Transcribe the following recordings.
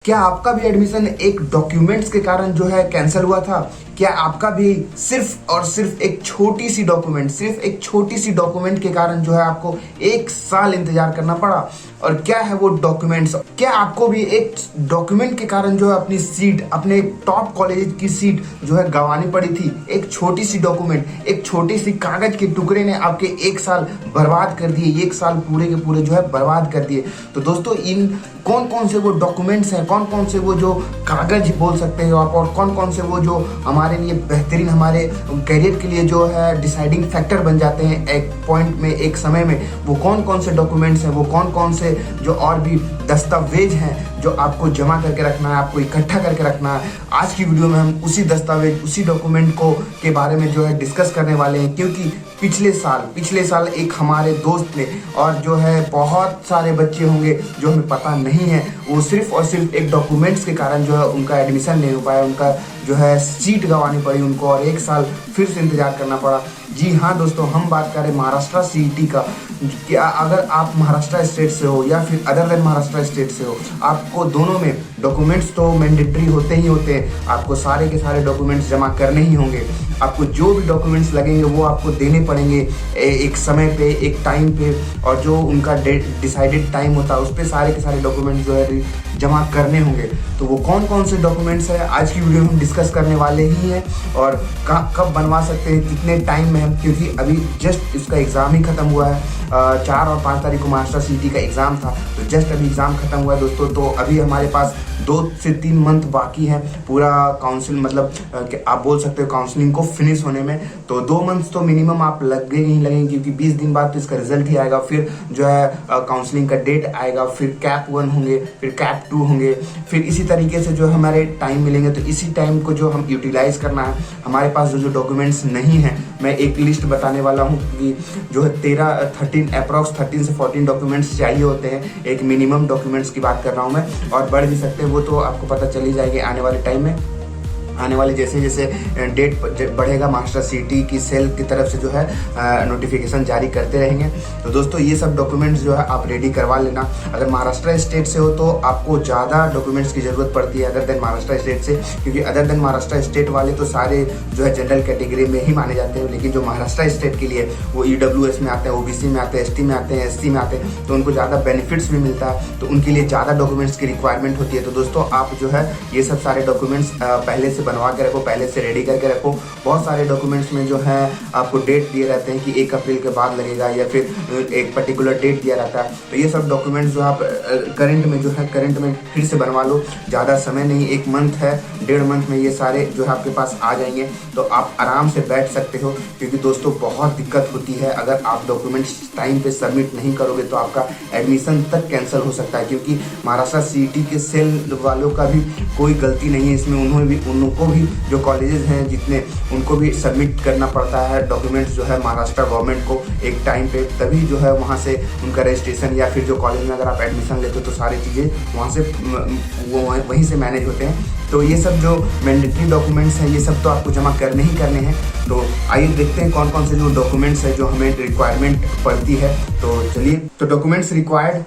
क्या आपका भी एडमिशन एक डॉक्यूमेंट्स के कारण जो है कैंसिल हुआ था? क्या आपका भी सिर्फ और सिर्फ एक छोटी सी डॉक्यूमेंट के कारण जो है आपको 1 साल इंतजार करना पड़ा? और क्या है वो डॉक्यूमेंट्स? क्या आपको भी एक डॉक्यूमेंट के कारण जो है अपनी सीट, अपने टॉप कॉलेज की सीट जो है गंवानी पड़ी थी? एक छोटी सी डॉक्यूमेंट, एक छोटी सी कागज के टुकड़े ने आपके 1 साल बर्बाद कर दिए, 1 साल पूरे के पूरे जो है बर्बाद कर दिए। तो दोस्तों, इन कौन कौन से वो डॉक्यूमेंट्स हैं, कौन कौन से वो जो कागज बोल सकते हो आप, और कौन कौन से वो जो हमारे लिए बेहतरीन, हमारे करियर के लिए जो है डिसाइडिंग फैक्टर बन जाते हैं एक पॉइंट में, एक समय में, वो कौन कौन से डॉक्यूमेंट्स हैं, वो कौन कौन से जो और भी दस्तावेज हैं जो आपको जमा करके रखना है, आपको इकट्ठा करके रखना है। आज की वीडियो में हम उसी दस्तावेज, उसी डॉक्यूमेंट को के बारे में जो है डिस्कस करने वाले हैं। क्योंकि पिछले साल एक हमारे दोस्त ने, और जो है बहुत सारे बच्चे होंगे जो हमें पता नहीं है, वो सिर्फ और सिर्फ एक डॉक्यूमेंट्स के कारण जो है उनका एडमिशन नहीं हो पाया, उनका जो है सीट गंवानी पड़ी उनको, और 1 साल फिर से इंतजार करना पड़ा। जी हाँ दोस्तों, हम बात करें महाराष्ट्र सीईटी का। क्या अगर आप महाराष्ट्र स्टेट से हो या फिर अदर देन महाराष्ट्र स्टेट से हो, आपको दोनों में डॉक्यूमेंट्स तो मैंडेटरी होते ही होते हैं। आपको सारे के सारे डॉक्यूमेंट्स जमा करने ही होंगे। आपको जो भी डॉक्यूमेंट्स लगेंगे वो आपको देने पड़ेंगे एक समय पे, एक टाइम पे, और जो उनका डिसाइडेड टाइम होता है उस पर सारे के सारे डॉक्यूमेंट्स जो है जमा करने होंगे। तो वो कौन कौन से डॉक्यूमेंट्स है आज की वीडियो में हम डिस्कस करने वाले ही हैं, और कब बनवा सकते हैं, कितने टाइम में हम, क्योंकि अभी जस्ट इसका एग्ज़ाम ही खत्म हुआ है। 4 और 5 तारीख को महाराष्ट्र सीईटी का एग्ज़ाम था, तो जस्ट अभी एग्ज़ाम खत्म हुआ है दोस्तों। तो अभी हमारे पास 2 से 3 मंथ बाकी है पूरा काउंसिल, मतलब आप बोल सकते हो काउंसलिंग को फिनिश होने में। तो 2 मंथ्स तो मिनिमम आप लगेंगे, क्योंकि 20 दिन बाद तो इसका रिजल्ट ही आएगा। फिर जो है काउंसलिंग का डेट आएगा, फिर कैप 1 होंगे, फिर कैप 2 होंगे, फिर इसी तरीके से जो हमारे टाइम मिलेंगे। तो इसी टाइम को जो हम यूटिलाइज करना है। हमारे पास जो डॉक्यूमेंट्स नहीं है, मैं एक लिस्ट बताने वाला हूँ कि जो है 13 से 14 डॉक्यूमेंट्स चाहिए होते हैं। एक मिनिमम डॉक्यूमेंट्स की बात कर रहा हूँ मैं, और बढ़ भी सकते हैं, वो तो आपको पता चली जाएगी आने वाले टाइम में। आने वाले जैसे जैसे डेट बढ़ेगा, महाराष्ट्र सीईटी की सेल की तरफ से जो है नोटिफिकेशन जारी करते रहेंगे। तो दोस्तों, ये सब डॉक्यूमेंट्स जो है आप रेडी करवा लेना। अगर महाराष्ट्र स्टेट से हो तो आपको ज़्यादा डॉक्यूमेंट्स की ज़रूरत पड़ती है अदर देन महाराष्ट्र स्टेट से, क्योंकि अदर देन महाराष्ट्र स्टेट वाले तो सारे जो है जनरल कैटेगरी में ही माने जाते हैं। लेकिन जो महाराष्ट्र स्टेट के लिए वो EWS में आते हैं, OBC में आते हैं, ST में आते हैं, SC में आते हैं, तो उनको ज़्यादा बेनिफिट्स भी मिलता है, तो उनके लिए ज़्यादा डॉक्यूमेंट्स की रिक्वायरमेंट होती है। तो दोस्तों, आप जो है ये सब सारे डॉक्यूमेंट्स पहले से बनवा के रखो, पहले से रेडी करके रखो। बहुत सारे डॉक्यूमेंट्स में जो है आपको डेट दिए रहते हैं कि 1 अप्रैल के बाद लगेगा, या फिर एक पर्टिकुलर डेट दिया रहता है। तो ये सब डॉक्यूमेंट्स जो आप करंट में फिर से बनवा लो। ज़्यादा समय नहीं, 1 मंथ है, 1.5 मंथ में ये सारे जो है आपके पास आ जाएंगे। तो आप आराम से बैठ सकते हो, क्योंकि दोस्तों बहुत दिक्कत होती है अगर आप डॉक्यूमेंट्स टाइम पे सबमिट नहीं करोगे तो आपका एडमिशन तक कैंसिल हो सकता है। क्योंकि महाराष्ट्र सीईटी के सेल वालों का भी कोई गलती नहीं है इसमें, उनको भी जो कॉलेजेस हैं जितने, उनको भी सबमिट करना पड़ता है डॉक्यूमेंट्स जो है महाराष्ट्र गवर्नमेंट को एक टाइम पे, तभी जो है वहाँ से उनका रजिस्ट्रेशन, या फिर जो कॉलेज में अगर आप एडमिशन लेते हो तो सारी चीज़ें वहाँ से वहीं से मैनेज होते हैं। तो ये सब जो मैंडेटरी डॉक्यूमेंट्स हैं, ये सब तो आपको जमा करने ही करने हैं। तो आइए देखते हैं कौन कौन से जो डॉक्यूमेंट्स हैं जो हमें रिक्वायरमेंट पड़ती है। तो चलिए, तो documents required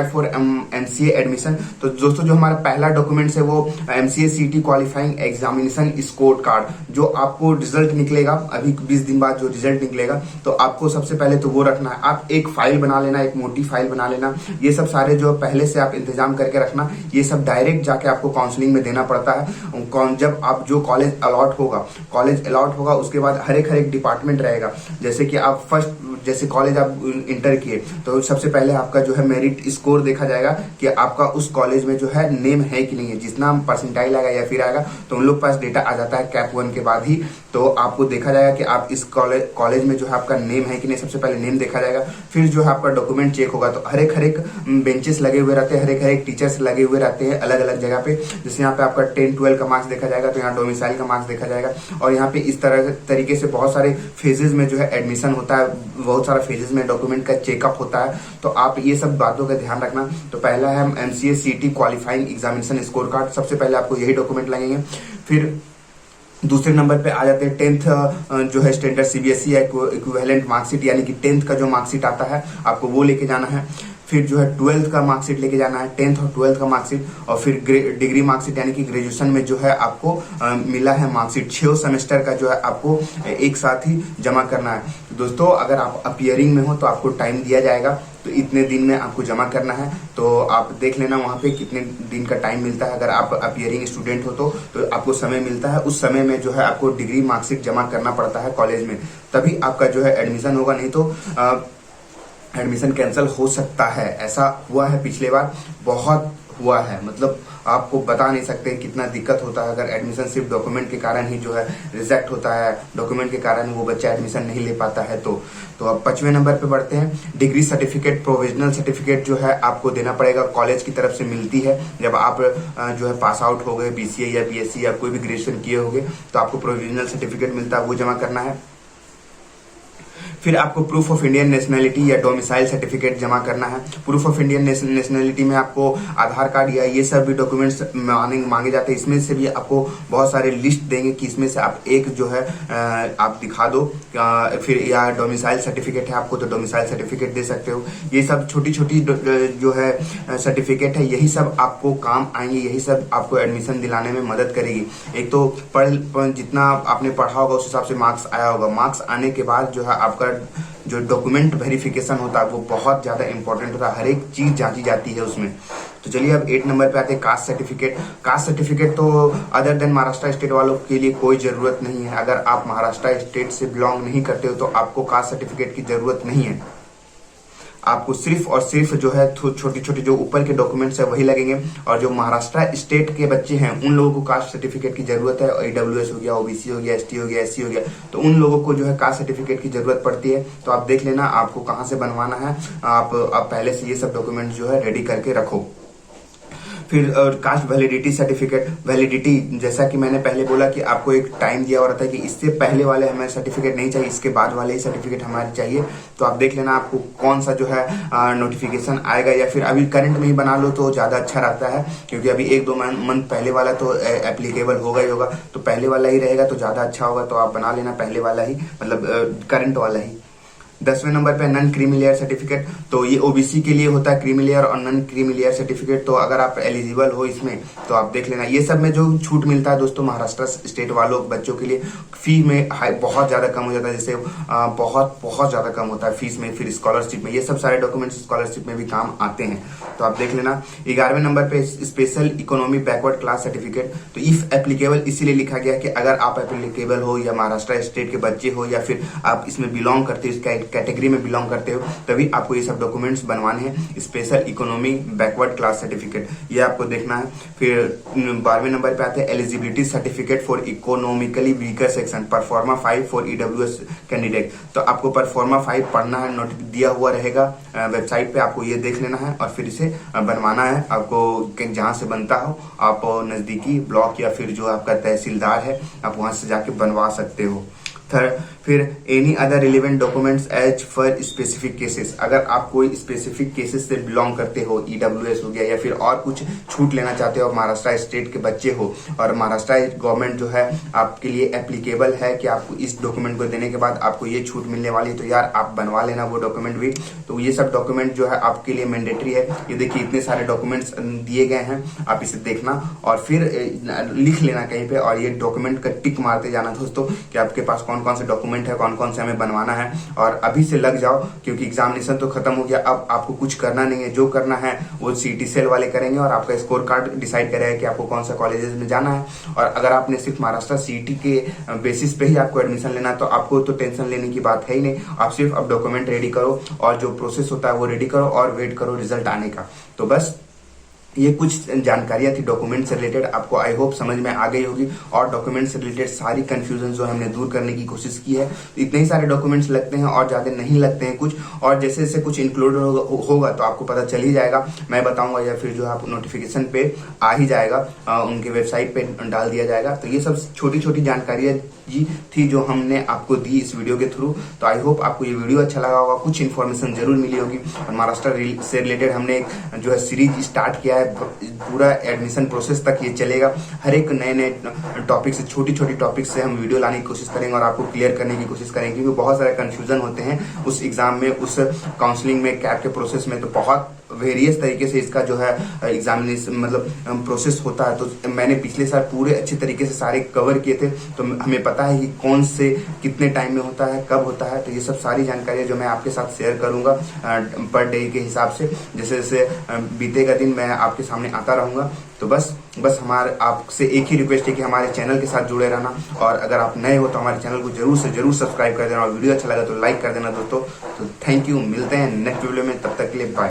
for MCA admission. तो दोस्तों, जो हमारा पहला डॉक्यूमेंट्स है वो MCA CET qualifying examination score card, जो आपको रिजल्ट निकलेगा अभी 20 दिन बाद, जो रिजल्ट निकलेगा तो आपको सबसे पहले तो वो रखना है। आप एक फाइल बना लेना, एक मोटी फाइल बना लेना। ये सब सारे जो पहले से आप इंतजाम करके रखना। ये सब डायरेक्ट जाके आपको काउंसलिंग में देना पड़ता है। जब आप जो कॉलेज अलॉट होगा उसके बाद हर एक डिपार्टमेंट रहेगा। जैसे कि आप जैसे कॉलेज आप इंटर किए तो सबसे पहले आपका जो है मेरिट स्कोर देखा जाएगा कि आपका उस कॉलेज में जो है नेम है कि नहीं है। जितना परसेंटाइल आएगा या फिर आएगा तो उन लोग पास डेटा आ जाता है कैप 1 के बाद ही। तो आपको देखा जाएगा कि आप इस कॉलेज में जो है आपका नेम है कि नहीं। सबसे पहले नेम देखा जाएगा, फिर जो है आपका डॉक्यूमेंट चेक होगा। तो हर एक बेंचेस लगे हुए रहते हैं, हर एक टीचर्स लगे हुए रहते हैं अलग अलग जगह पे। जैसे यहाँ पे आपका 10-12 का मार्क्स देखा जाएगा, तो यहाँ डोमिसाइल का मार्क्स देखा जाएगा। और यहाँ पे इस तरीके से बहुत सारे फेजेस में जो है एडमिशन होता है, बहुत सारा फेजेस में डॉक्यूमेंट का चेकअप होता है। तो आप ये सब बातों का ध्यान रखना। तो पहला है MCA CET qualifying examination score card. सबसे पहले आपको यही डॉक्यूमेंट लगेंगे। फिर दूसरे नंबर पे आ जाते हैं 10th जो है स्टैंडर्ड CBSE इक्विवेलेंट मार्कशीट, यानी कि 10th का जो मार्कशीट आता है आपको वो लेके जाना है। फिर जो है 12th का मार्कशीट लेके जाना है, 10th और 12th का मार्कशीट, और फिर डिग्री मार्कशीट यानी कि ग्रेजुएशन में जो है आपको मिला है मार्कशीट। 6 सेमेस्टर का जो है आपको एक साथ ही जमा करना है। दोस्तों अगर आप अपीयरिंग में हो तो आपको टाइम दिया जाएगा, तो इतने दिन में आपको जमा करना है। तो आप देख लेना वहाँ पे कितने दिन का टाइम मिलता है। अगर आप अपीयरिंग स्टूडेंट हो तो आपको समय मिलता है, उस समय में जो है आपको डिग्री मार्कशीट जमा करना पड़ता है कॉलेज में, तभी आपका जो है एडमिशन होगा, नहीं तो एडमिशन कैंसिल हो सकता है। ऐसा हुआ है पिछले बार, बहुत हुआ है, मतलब आपको बता नहीं सकते कितना दिक्कत होता है अगर एडमिशन सिर्फ डॉक्यूमेंट के कारण ही जो है रिजेक्ट होता है, डॉक्यूमेंट के कारण वो बच्चा एडमिशन नहीं ले पाता है। तो अब 5वें नंबर पे बढ़ते हैं। डिग्री सर्टिफिकेट, प्रोविजनल सर्टिफिकेट जो है आपको देना पड़ेगा, कॉलेज की तरफ से मिलती है। जब आप जो है पास आउट हो गए BCA या BSc या कोई भी ग्रेजुएशन किए होंगे तो आपको प्रोविजनल सर्टिफिकेट मिलता है, वो जमा करना है। फिर आपको प्रूफ ऑफ इंडियन नेशनैलिटी या डोमिसाइल सर्टिफिकेट जमा करना है। प्रूफ ऑफ इंडियन नेशनैलिटी में आपको आधार कार्ड या ये सब भी डॉक्यूमेंट्स मांगे जाते हैं। इसमें से भी आपको बहुत सारे लिस्ट देंगे कि इसमें से आप एक जो है आप दिखा दो। फिर या डोमिसाइल सर्टिफिकेट है आपको तो डोमिसाइल सर्टिफिकेट दे सकते हो। ये सब छोटी छोटी जो है सर्टिफिकेट है, यही सब आपको काम आएंगे, यही सब आपको एडमिशन दिलाने में मदद करेगी। एक तो जितना आपने पढ़ा होगा उस हिसाब से मार्क्स आया होगा। मार्क्स आने के बाद जो है आपका जो डॉक्यूमेंट वेरिफिकेशन होता है वो बहुत ज्यादा इंपॉर्टेंट होता है, हर एक चीज जांची जाती है उसमें। तो चलिए अब 8 नंबर पे आते हैं कास्ट सर्टिफिकेट। कास्ट सर्टिफिकेट तो अदर देन महाराष्ट्र स्टेट वालों के लिए कोई जरूरत नहीं है। अगर आप महाराष्ट्र स्टेट से बिलोंग नहीं करते हो तो आपको कास्ट सर्टिफिकेट की जरूरत नहीं है। आपको सिर्फ और सिर्फ जो है छोटे छोटे जो ऊपर के डॉक्यूमेंट्स है वही लगेंगे। और जो महाराष्ट्र स्टेट के बच्चे हैं उन लोगों को कास्ट सर्टिफिकेट की जरूरत है। AWS हो गया, OBC हो गया, ST हो गया, SC हो गया, तो उन लोगों को जो है कास्ट सर्टिफिकेट की जरूरत पड़ती है। तो आप देख लेना आपको कहाँ से बनवाना है। आप पहले से ये सब डॉक्यूमेंट्स जो है रेडी करके रखो। फिर कास्ट वैलिडिटी सर्टिफिकेट, वैलिडिटी जैसा कि मैंने पहले बोला कि आपको एक टाइम दिया हुआ रहता है कि इससे पहले वाले हमें सर्टिफिकेट नहीं चाहिए, इसके बाद वाले ही सर्टिफिकेट हमारे चाहिए। तो आप देख लेना आपको कौन सा जो है नोटिफिकेशन आएगा, या फिर अभी करंट में ही बना लो तो ज़्यादा अच्छा रहता है, क्योंकि अभी 1-2 मंथ पहले वाला तो एप्लीकेबल होगा ही होगा, तो पहले वाला ही रहेगा तो ज़्यादा अच्छा होगा। तो आप बना लेना पहले वाला ही, मतलब करंट वाला ही। 10वें नंबर पे नॉन क्रीमी लेयर सर्टिफिकेट, तो ये OBC के लिए होता है क्रीमी लेयर और नॉन क्रीमी लेयर सर्टिफिकेट। तो अगर आप एलिजिबल हो इसमें तो आप देख लेना। ये सब में जो छूट मिलता है दोस्तों महाराष्ट्र स्टेट वालों बच्चों के लिए, फी में बहुत ज़्यादा कम हो जाता है, जैसे बहुत ज़्यादा कम होता है फीस में। फिर स्कॉलरशिप में ये सब सारे डॉक्यूमेंट्स स्कॉलरशिप में भी काम आते हैं, तो आप देख लेना। 11वें नंबर पे special economy backward class certificate, तो इफ एप्लीकेबल इसीलिए लिखा गया कि अगर आप एप्लीकेबल हो या महाराष्ट्र स्टेट के बच्चे हो या फिर आप इसमें बिलोंग करते हो, कैटेगरी में बिलोंग करते हो, तभी आपको ये सब डॉक्यूमेंट्स बनवाने हैं। Special economy backward class certificate ये आपको देखना है। फिर 12वें नंबर पे आते हैं eligibility certificate for economically weaker section, pro forma 5 for EWS candidate. तो आपको परफॉर्मा 5 पढ़ना है, नोट दिया हुआ रहेगा वेबसाइट पे, आपको ये देख लेना है और फिर इसे बनवाना है। आपको जहां से बनता हो आप नजदीकी ब्लॉक या फिर जो आपका तहसीलदार है आप वहां से जाके बनवा सकते हो। फिर any other relevant documents as for specific cases, अगर आप कोई स्पेसिफिक केसेस से बिलोंग करते हो, EWS हो गया या फिर और कुछ छूट लेना चाहते हो, महाराष्ट्र स्टेट के बच्चे हो और महाराष्ट्र गवर्नमेंट जो है आपके लिए एप्लीकेबल है कि आपको इस डॉक्यूमेंट को देने के बाद आपको ये छूट मिलने वाली है, तो यार आप बनवा लेना वो डॉक्यूमेंट भी। तो ये सब डॉक्यूमेंट जो है आपके लिए मैंडेटरी है। ये देखिए इतने सारे डॉक्यूमेंट्स दिए गए हैं, आप इसे देखना और फिर लिख लेना कहीं पे और ये डॉक्यूमेंट का टिक मारते जाना दोस्तों कि आपके पास कौन कौन से डॉक्यूमेंट है, कौन कौन से हमें बनवाना है। और अभी से लग जाओ क्योंकि एग्जामिनेशन तो खत्म हो गया, अब आपको कुछ करना नहीं है। जो करना है वो CT सेल वाले करेंगे और आपका स्कोर कार्ड डिसाइड करेगा कि आपको कौन सा कॉलेजेस में जाना है। और अगर आपने सिर्फ महाराष्ट्र CT के बेसिस पे ही आपको एडमिशन लेना है तो आपको तो टेंशन लेने की बात है ही नहीं। आप सिर्फ अब डॉक्यूमेंट रेडी करो और जो प्रोसेस होता है वो रेडी करो और वेट करो रिजल्ट आने का। तो बस ये कुछ जानकारियां थी डॉक्यूमेंट से रिलेटेड, आपको आई होप समझ में आ गई होगी और डॉक्यूमेंट से रिलेटेड सारी कंफ्यूजन जो हमने दूर करने की कोशिश की है। तो इतने ही सारे डॉक्यूमेंट्स लगते हैं और ज्यादा नहीं लगते हैं कुछ, और जैसे जैसे कुछ इंक्लूड होगा तो आपको पता चल ही जाएगा, मैं बताऊंगा या फिर जो है आपको नोटिफिकेशन पे आ ही जाएगा, उनके वेबसाइट पे डाल दिया जाएगा। तो ये सब छोटी छोटी जानकारियां थी जो हमने आपको दी इस वीडियो के थ्रू। तो आई होप आपको ये वीडियो अच्छा लगा होगा, कुछ इन्फॉर्मेशन जरूर मिली होगी। और महाराष्ट्र से रिलेटेड हमने एक जो है सीरीज स्टार्ट किया है, पूरा एडमिशन प्रोसेस तक ये चलेगा। हर एक नए नए टॉपिक से, छोटी छोटी टॉपिक से हम वीडियो लाने की कोशिश करेंगे और आपको क्लियर करने की कोशिश करेंगे, क्योंकि बहुत सारे कंफ्यूजन होते हैं उस एग्जाम में, उस काउंसलिंग में, कैट के प्रोसेस में। तो बहुत वेरियस तरीके से इसका जो है एग्जामिनेशन मतलब प्रोसेस होता है। तो मैंने पिछले साल पूरे अच्छे तरीके से सारे कवर किए थे, तो हमें पता है कि कौन से कितने टाइम में होता है, कब होता है। तो ये सब सारी जानकारी जो मैं आपके साथ शेयर करूंगा पर डे के हिसाब से, जैसे जैसे बीतेगा दिन मैं आपके सामने आता रहूंगा। तो बस हमारे आपसे एक ही रिक्वेस्ट है कि हमारे चैनल के साथ जुड़े रहना, और अगर आप नए हो तो हमारे चैनल को जरूर से जरूर सब्सक्राइब कर देना, और वीडियो अच्छा लगा तो लाइक कर देना दोस्तों। तो थैंक यू, मिलते हैं नेक्स्ट वीडियो में, तब तक के लिए बाय।